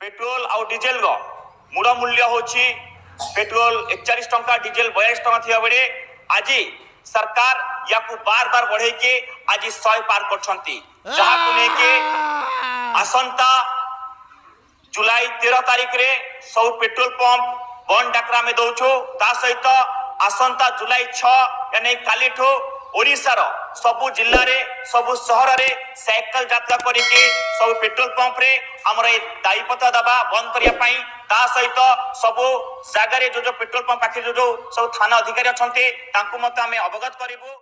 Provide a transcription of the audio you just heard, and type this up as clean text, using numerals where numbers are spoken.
Petrol आउ diesel रो मूल मूल्य होची पेट्रोल 41 टंका डीजेल 42 टंका थिया बेले आज सरकार या को बार बार बढ़े के आज 100 पार करछंती जहा को लेके आसंता जुलाई 13 तारीख रे सब पेट्रोल पंप बंद डाकरा में दौछु ता सहित आसंता जुलाई 6 यानी काली ठो ओडिसा रो सबु जिल्ला रे सबु शहर रे साइकिल यात्रा करके सब पेट्रोल पंप रे हमर ए दायित्व दबा बंद करिया पई ता सहित सबु जागा रे जो पेट्रोल पंप पाखे जो सब थाना अधिकारी अछंते तांको मत हमें अवगत करिवो।